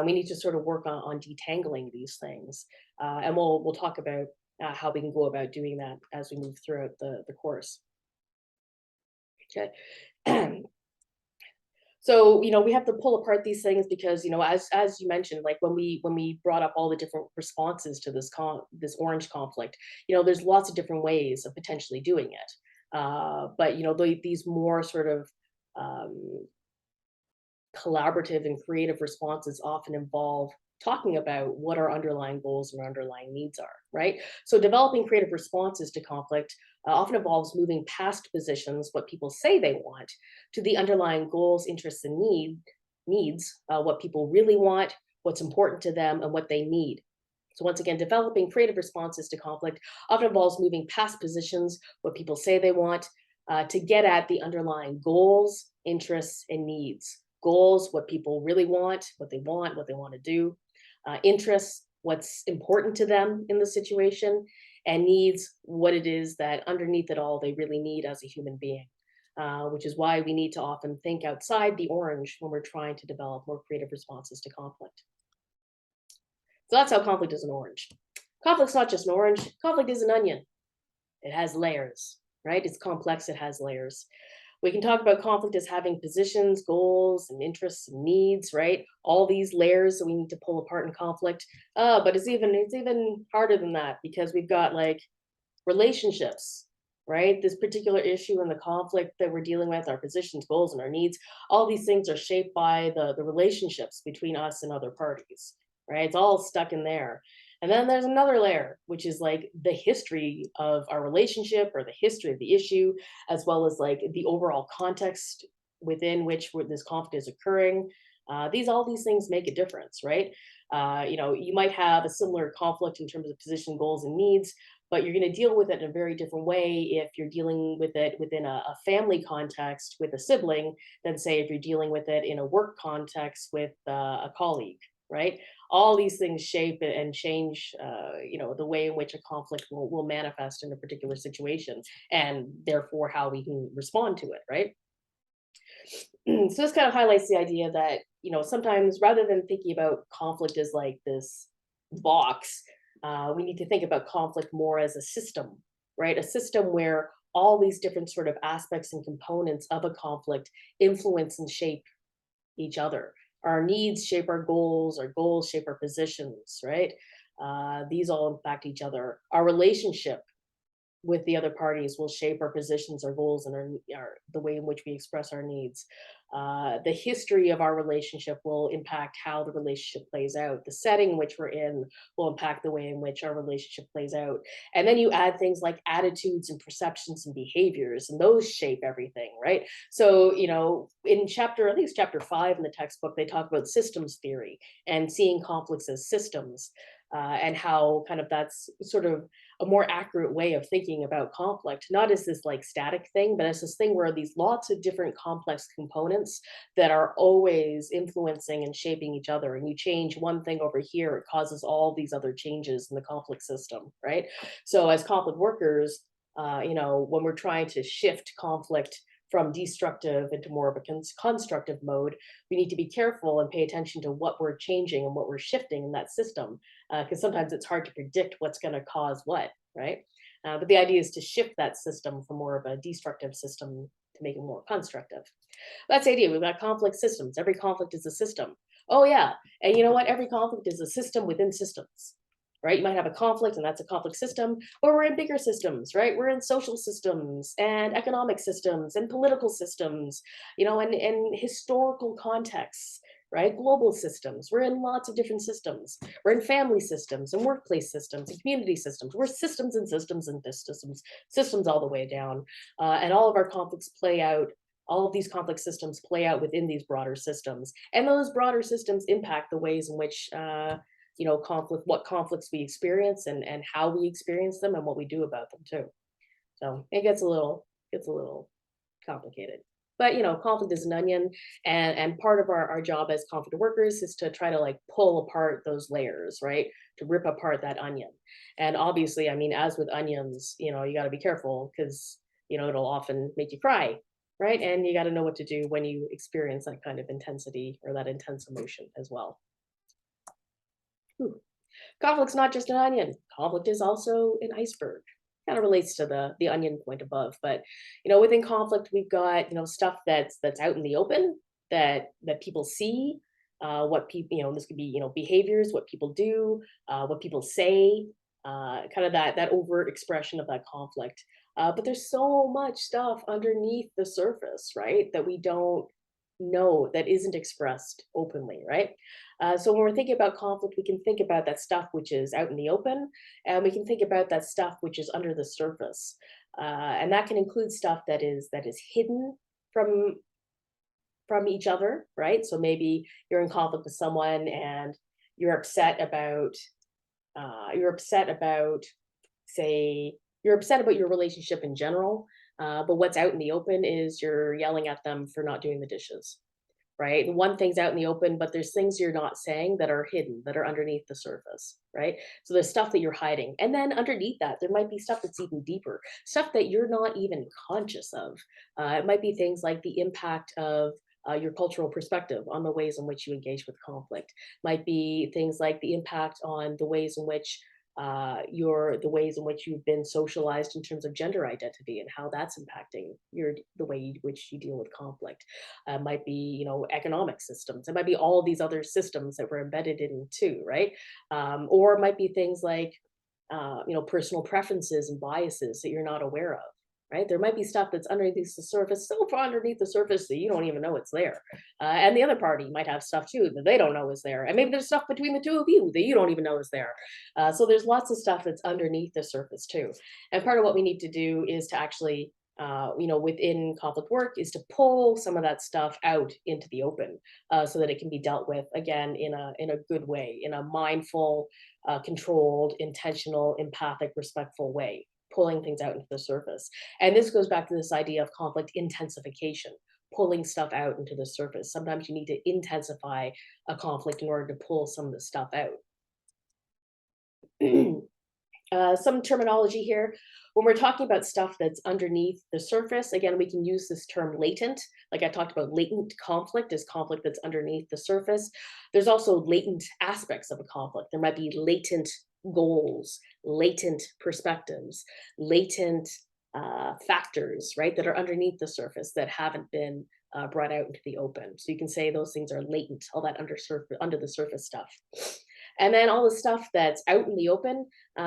We need to sort of work on detangling these things, and we'll talk about how we can go about doing that as we move throughout the course. Okay. So we have to pull apart these things because as you mentioned, like when we brought up all the different responses to this orange conflict, there's lots of different ways of potentially doing it. But these more sort of um, collaborative and creative responses often involve talking about what our underlying goals and underlying needs are, right? So developing creative responses to conflict often involves moving past positions, what people say they want, to the underlying goals, interests, and needs, what people really want, what's important to them, and what they need. So once again, developing creative responses to conflict often involves moving past positions, what people say they want, to get at the underlying goals, interests, and needs. Goals, what people really want, what they want to do. Interests, what's important to them in the situation. And needs, what it is that underneath it all they really need as a human being. Which is why we need to often think outside the orange when we're trying to develop more creative responses to conflict. So that's how conflict is an orange. Conflict's not just an orange, conflict is an onion. It has layers, right? It's complex, it has layers. We can talk about conflict as having positions, goals, and interests and needs, right? All these layers that we need to pull apart in conflict. But it's even harder than that because we've got like relationships, right? This particular issue and the conflict that we're dealing with, our positions, goals, and our needs, all these things are shaped by the relationships between us and other parties, right? It's all stuck in there. And then there's another layer, which is like the history of our relationship or the history of the issue, as well as like the overall context within which this conflict is occurring. All these things make a difference, right? You might have a similar conflict in terms of position, goals, and needs, but you're going to deal with it in a very different way if you're dealing with it within a family context with a sibling than say if you're dealing with it in a work context with a colleague, right? All these things shape and change the way in which a conflict will manifest in a particular situation, and therefore how we can respond to it, right? So this kind of highlights the idea that sometimes rather than thinking about conflict as like this box, we need to think about conflict more as a system, right? A system where all these different sort of aspects and components of a conflict influence and shape each other. Our needs shape our goals shape our positions, right? These all impact each other. Our relationship with the other parties will shape our positions, our goals, and the way in which we express our needs. The history of our relationship will impact how the relationship plays out. The setting in which we're in will impact the way in which our relationship plays out. And then you add things like attitudes and perceptions and behaviors, and those shape everything, right? So, in I think it's chapter 5 in the textbook, they talk about systems theory and seeing conflicts as systems. And how kind of that's sort of a more accurate way of thinking about conflict, not as this like static thing, but as this thing where these lots of different complex components that are always influencing and shaping each other. And you change one thing over here, it causes all these other changes in the conflict system, right? So as conflict workers, when we're trying to shift conflict from destructive into more of a constructive mode, we need to be careful and pay attention to what we're changing and what we're shifting in that system, because sometimes it's hard to predict what's going to cause what, right? But the idea is to shift that system from more of a destructive system to make it more constructive. That's the idea. We've got conflict systems. Every conflict is a system. Oh, yeah. And you know what? Every conflict is a system within systems, right? You might have a conflict and that's a conflict system, but we're in bigger systems, right? We're in social systems and economic systems and political systems, and historical contexts, right? Global systems. We're in lots of different systems. We're in family systems and workplace systems and community systems. We're systems and systems and systems all the way down. And all of our conflicts play out. All of these complex systems play out within these broader systems. And those broader systems impact the ways in which what conflicts we experience and how we experience them and what we do about them too. So it gets a little complicated. But conflict is an onion, and part of our job as conflict workers is to try to like pull apart those layers, right? To rip apart that onion. And obviously, I mean, as with onions, you got to be careful because it'll often make you cry, right? And you got to know what to do when you experience that kind of intensity or that intense emotion as well. Ooh. Conflict's not just an onion. Conflict is also an iceberg. Kind of relates to the onion point above, but within conflict, we've got stuff that's out in the open that people see. What people this could be behaviors, what people do, what people say, kind of that overt expression of that conflict. But there's so much stuff underneath the surface, right? That we don't know, that isn't expressed openly, right? So when we're thinking about conflict, we can think about that stuff which is out in the open, and we can think about that stuff which is under the surface, and that can include stuff that is hidden from each other, right? So maybe you're in conflict with someone, and you're upset about you're upset about say you're upset about your relationship in general, but what's out in the open is you're yelling at them for not doing the dishes, right? And one thing's out in the open, but there's things you're not saying that are hidden, that are underneath the surface, right? So there's stuff that you're hiding. And then underneath that, there might be stuff that's even deeper, stuff that you're not even conscious of. It might be things like the impact of your cultural perspective on the ways in which you engage with conflict. Might be things like the impact on the ways in which the ways in which you've been socialized in terms of gender identity and how that's impacting the way in which you deal with conflict. Might be economic systems. It might be all these other systems that we're embedded in too, right? Or it might be things like personal preferences and biases that you're not aware of. Right, there might be stuff that's underneath the surface, so far underneath the surface that you don't even know it's there, and the other party might have stuff too that they don't know is there, and maybe there's stuff between the two of you that you don't even know is there. So there's lots of stuff that's underneath the surface too, and part of what we need to do is to actually within conflict work is to pull some of that stuff out into the open, so that it can be dealt with again in a good way, in a mindful, controlled, intentional, empathic, respectful way, pulling things out into the surface. And this goes back to this idea of conflict intensification, pulling stuff out into the surface. Sometimes you need to intensify a conflict in order to pull some of the stuff out. Some terminology here. When we're talking about stuff that's underneath the surface, again, we can use this term latent. Like I talked about, latent conflict is conflict that's underneath the surface. There's also latent aspects of a conflict. There might be latent goals, latent perspectives, latent factors, right, that are underneath the surface that haven't been brought out into the open. So you can say those things are latent, all that under the surface stuff. And then all the stuff that's out in the open,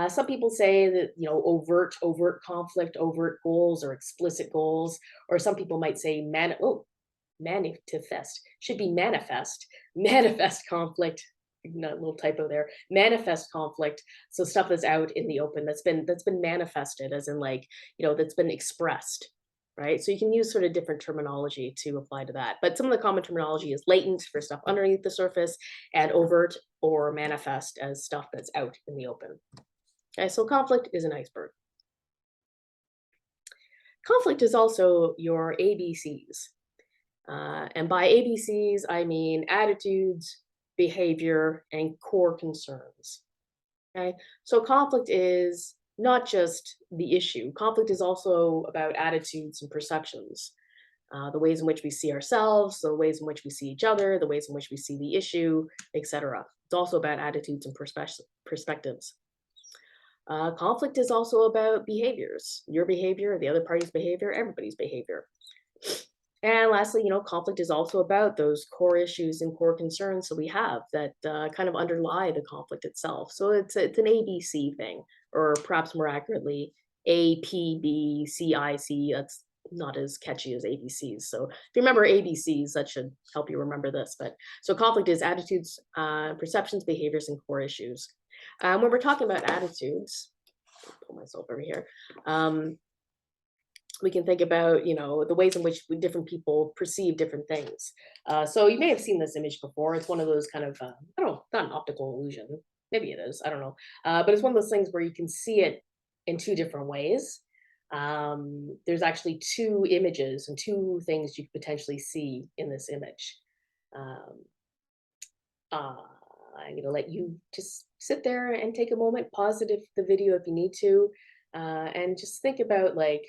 some people say that, overt conflict, overt goals or explicit goals, or some people might say manifest, should be manifest, manifest conflict, not a little typo there, manifest conflict. So stuff that's out in the open, that's been manifested, as in like, that's been expressed, right? So you can use sort of different terminology to apply to that. But some of the common terminology is latent for stuff underneath the surface, and overt or manifest as stuff that's out in the open. Okay, so conflict is an iceberg. Conflict is also your ABCs. And by ABCs, I mean attitudes, behavior, and core concerns. Okay, so conflict is not just the issue. Conflict is also about attitudes and perceptions, the ways in which we see ourselves, the ways in which we see each other, the ways in which we see the issue, etc. It's also about attitudes and perspectives. Conflict is also about behaviors, your behavior, the other party's behavior, everybody's behavior. And lastly, conflict is also about those core issues and core concerns that we have that kind of underlie the conflict itself. So it's an ABC thing, or perhaps more accurately, APBCIC. That's not as catchy as ABCs. So if you remember ABCs, that should help you remember this. But so conflict is attitudes, perceptions, behaviors, and core issues. When we're talking about attitudes, pull myself over here. We can think about, the ways in which different people perceive different things. So you may have seen this image before. It's one of those kind of, I don't know, not an optical illusion. Maybe it is, I don't know. But it's one of those things where you can see it in two different ways. There's actually two images and two things you could potentially see in this image. Um, uh, I'm going to let you just sit there and take a moment, pause the video if you need to, and just think about like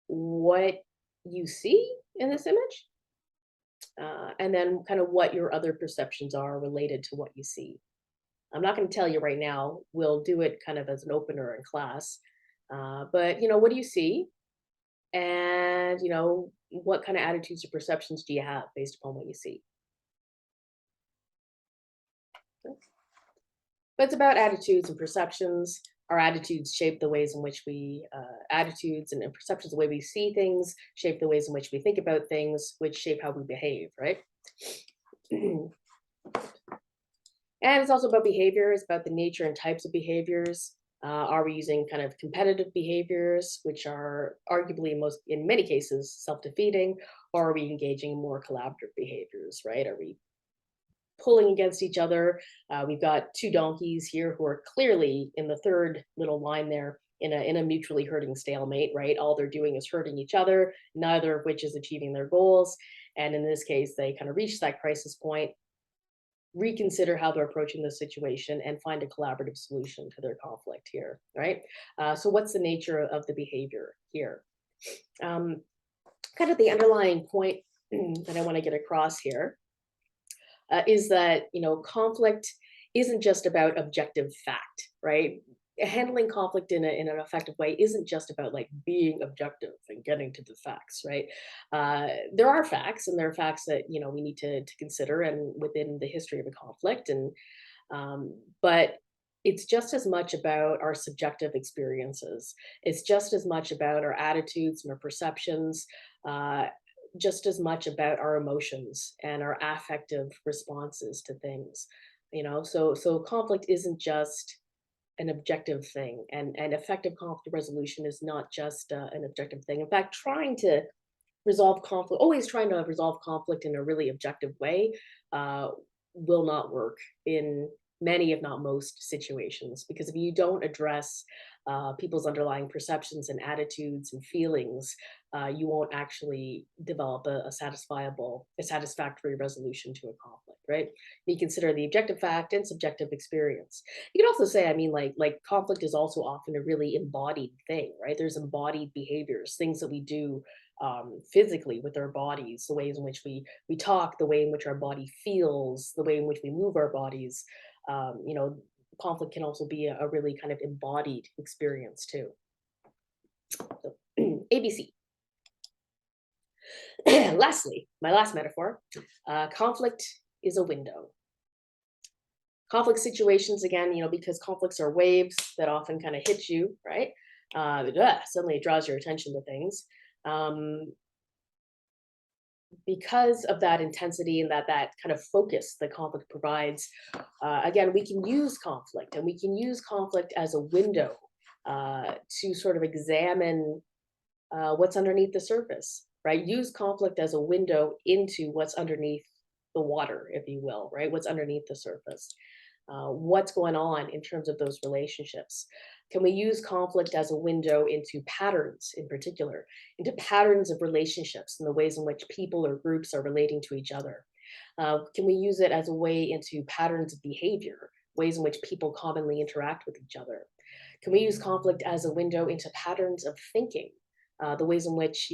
what you see in this image, and then kind of what your other perceptions are related to what you see. I'm not going to tell you right now. We'll do it kind of as an opener in class. But what do you see? And what kind of attitudes or perceptions do you have based upon what you see? But it's about attitudes and perceptions. Our attitudes shape the ways in which attitudes and perceptions, the way we see things, shape the ways in which we think about things, which shape how we behave, right? And it's also about behavior. It's about the nature and types of behaviors. Are we using kind of competitive behaviors, which are arguably in many cases, self-defeating, or are we engaging in more collaborative behaviors, right? Are we pulling against each other? We've got two donkeys here who are clearly in the third little line there in a mutually hurting stalemate, right? All they're doing is hurting each other, neither of which is achieving their goals. And in this case, they kind of reach that crisis point, reconsider how they're approaching the situation, and find a collaborative solution to their conflict here, right? So what's the nature of the behavior here? Kind of the underlying point that I want to get across here is that conflict isn't just about objective fact, right? Handling conflict in an effective way isn't just about like being objective and getting to the facts, right? There are facts, and there are facts that we need to consider, and within the history of a conflict, and but it's just as much about our subjective experiences. It's just as much about our attitudes and our perceptions. Uh, just as much about our emotions and our affective responses to things. So conflict isn't just an objective thing, and effective conflict resolution is not just an objective thing. In fact, always trying to resolve conflict in a really objective way, uh, will not work in many, if not most, situations. Because if you don't address people's underlying perceptions and attitudes and feelings, you won't actually develop a satisfactory resolution to a conflict, right? You consider the objective fact and subjective experience. You can also say, I mean, like conflict is also often a really embodied thing, right? There's embodied behaviors, things that we do physically with our bodies, the ways in which we talk, the way in which our body feels, the way in which we move our bodies. Conflict can also be a really kind of embodied experience too. So, ABC. Lastly, my last metaphor, conflict is a window. Conflict situations, again, because conflicts are waves that often kind of hit you, right? Suddenly it draws your attention to things. Because of that intensity and that kind of focus that conflict provides, again, we can use conflict, and we can use conflict as a window to sort of examine what's underneath the surface, right? Use conflict as a window into what's underneath the water, if you will, right? What's underneath the surface. What's going on in terms of those relationships? Can we use conflict as a window into patterns, in particular, into patterns of relationships and the ways in which people or groups are relating to each other? Can we use it as a way into patterns of behavior, ways in which people commonly interact with each other? Can we use conflict as a window into patterns of thinking, the ways in which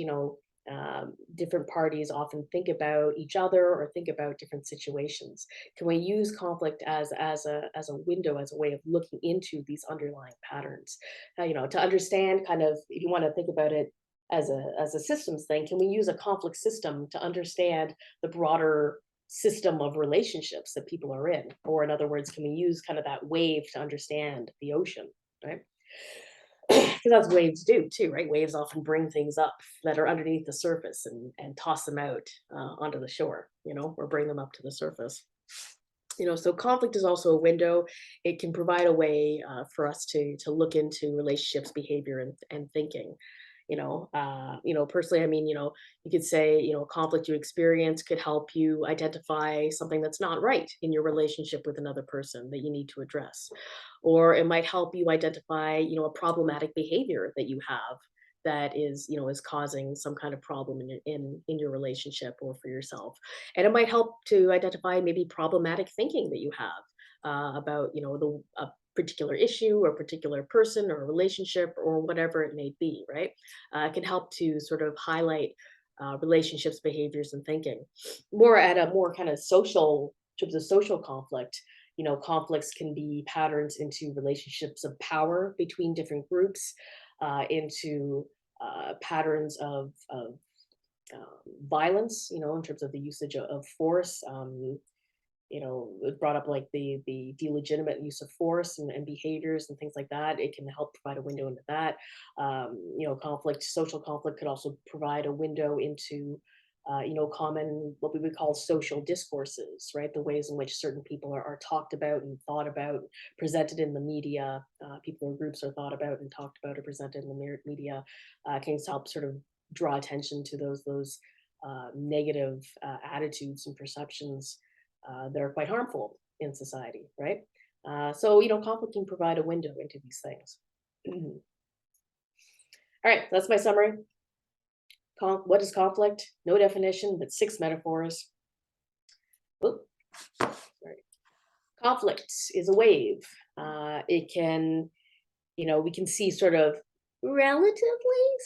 different parties often think about each other or think about different situations? Can we use conflict as a window, as a way of looking into these underlying patterns? To understand, kind of, if you want to think about it as a systems thing, can we use a conflict system to understand the broader system of relationships that people are in? Or in other words, can we use kind of that wave to understand the ocean, right? Because that's what waves do too, right? Waves often bring things up that are underneath the surface and toss them out onto the shore, or bring them up to the surface. So conflict is also a window. It can provide a way for us to look into relationships, behavior, and thinking. Personally, I mean, you could say, a conflict you experience could help you identify something that's not right in your relationship with another person that you need to address. Or it might help you identify, a problematic behavior that you have that is, is causing some kind of problem in your relationship or for yourself. And it might help to identify maybe problematic thinking that you have about, a particular issue or particular person or relationship or whatever it may be, right? It can help to sort of highlight relationships, behaviors, and thinking. More at a more kind of social, in terms of social conflict, conflicts can be patterns into relationships of power between different groups, into patterns of violence, in terms of the usage of force. It brought up like the delegitimate use of force and behaviors and things like that. It can help provide a window into that. Conflict, social conflict could also provide a window into common, what we would call social discourses, right? The ways in which certain people are talked about and thought about, presented in the media. People or groups are thought about and talked about or presented in the media. Can help sort of draw attention to those negative attitudes and perceptions that are quite harmful in society, right? So, conflict can provide a window into these things. All right, that's my summary. What is conflict? No definition, but 6 metaphors. Oop, sorry. Conflict is a wave. It can, we can see sort of relatively,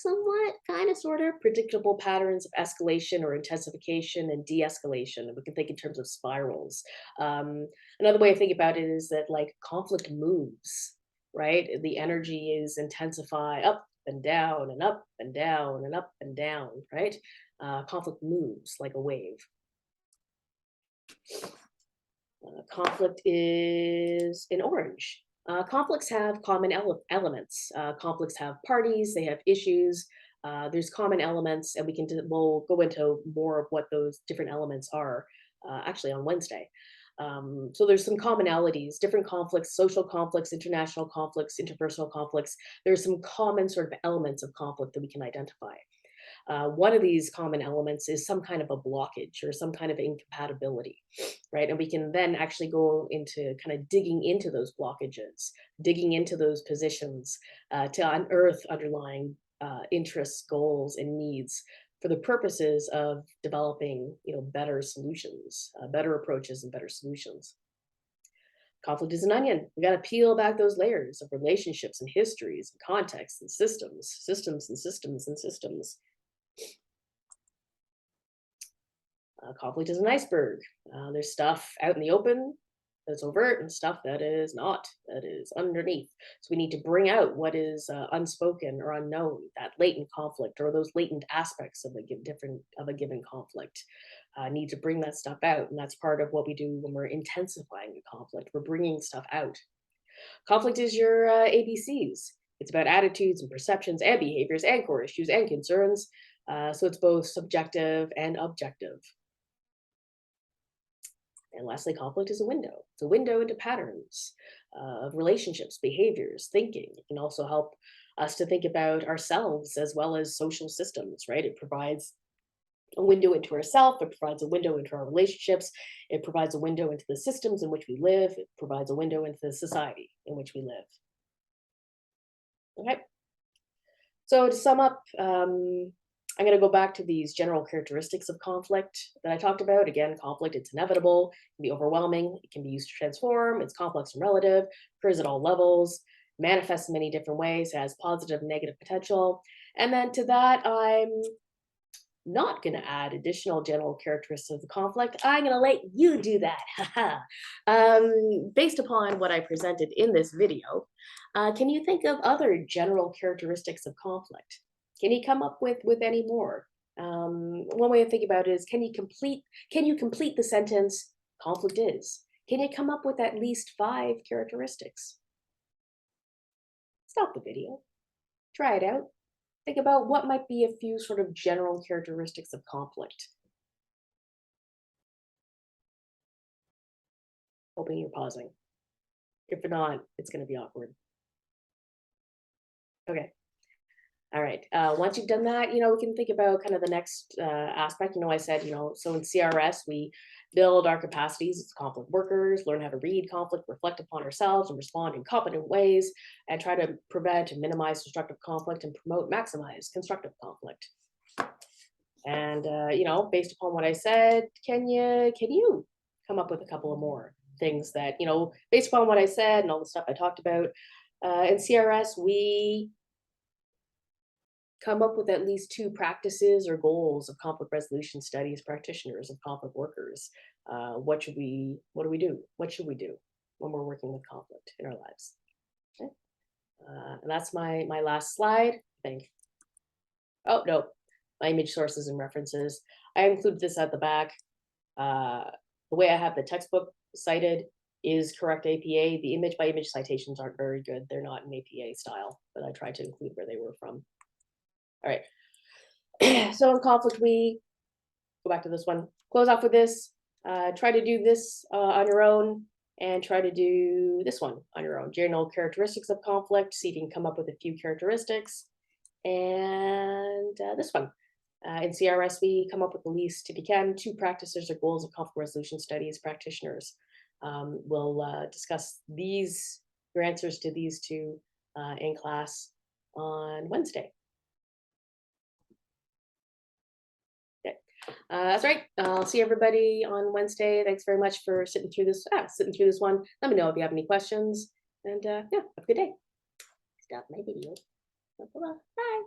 somewhat, kind of, sort of predictable patterns of escalation or intensification and de-escalation. We can think in terms of spirals. Another way of thinking about it is that like conflict moves, right? The energy is intensify up and down and up and down and up and down, right? Conflict moves like a wave. Conflict is in orange. Conflicts have common elements. Conflicts have parties, they have issues. There's common elements, and we'll go into more of what those different elements are actually on Wednesday. So there's some commonalities, different conflicts, social conflicts, international conflicts, interpersonal conflicts. There's some common sort of elements of conflict that we can identify. One of these common elements is some kind of a blockage or some kind of incompatibility, right? And we can then actually go into kind of digging into those blockages, digging into those positions to unearth underlying interests, goals, and needs for the purposes of developing, better solutions, better approaches, and better solutions. Conflict is an onion. We got to peel back those layers of relationships and histories and contexts and systems and systems and systems. Conflict is an iceberg. There's stuff out in the open that's overt and stuff that is not, that is underneath. So we need to bring out what is unspoken or unknown, that latent conflict or those latent aspects of a given conflict. Need to bring that stuff out, and that's part of what we do when we're intensifying a conflict. We're bringing stuff out. Conflict is your ABCs. It's about attitudes and perceptions and behaviors and core issues and concerns. So it's both subjective and objective. And lastly, conflict is a window. It's a window into patterns of relationships, behaviors, thinking. It can also help us to think about ourselves as well as social systems, right? It provides a window into ourselves. It provides a window into our relationships. It provides a window into the systems in which we live. It provides a window into the society in which we live. Okay. So to sum up, I'm going to go back to these general characteristics of conflict that I talked about. Again, conflict, it's inevitable, it can be overwhelming, it can be used to transform, it's complex and relative, occurs at all levels, manifests in many different ways, has positive and negative potential. And then to that, I'm not going to add additional general characteristics of the conflict. I'm going to let you do that. Based upon what I presented in this video, can you think of other general characteristics of conflict? Can you come up with any more? One way of thinking about it is, can you complete the sentence, conflict is? Can you come up with at least 5 characteristics? Stop the video. Try it out. Think about what might be a few sort of general characteristics of conflict. Hoping you're pausing. If not, it's going to be awkward. Okay. All right. Once you've done that, we can think about kind of the next aspect. I said, so in CRS, we build our capacities as conflict workers, learn how to read conflict, reflect upon ourselves, and respond in competent ways, and try to prevent and minimize destructive conflict and promote, maximize constructive conflict. And based upon what I said, can you come up with a couple of more things that based upon what I said and all the stuff I talked about in CRS, we come up with at least two practices or goals of conflict resolution studies practitioners of conflict workers. What do we do? What should we do when we're working with conflict in our lives? Okay. And that's my last slide. I think. Oh no, my image sources and references. I included this at the back. Uh, the way I have the textbook cited is correct APA. The image by image citations aren't very good. They're not in APA style, but I tried to include where they were from. All right. So in conflict, we go back to this one. Close off with this. Try to do this on your own, and try to do this one on your own. General characteristics of conflict. See if you can come up with a few characteristics. And this one. In CRS, we come up with at least, if you can, two practices or goals of conflict resolution studies practitioners. We'll discuss your answers to these two in class on Wednesday. Okay. That's right. I'll see everybody on Wednesday. Thanks very much for sitting through this one. Let me know if you have any questions. And yeah, have a good day. Stop my video. Bye.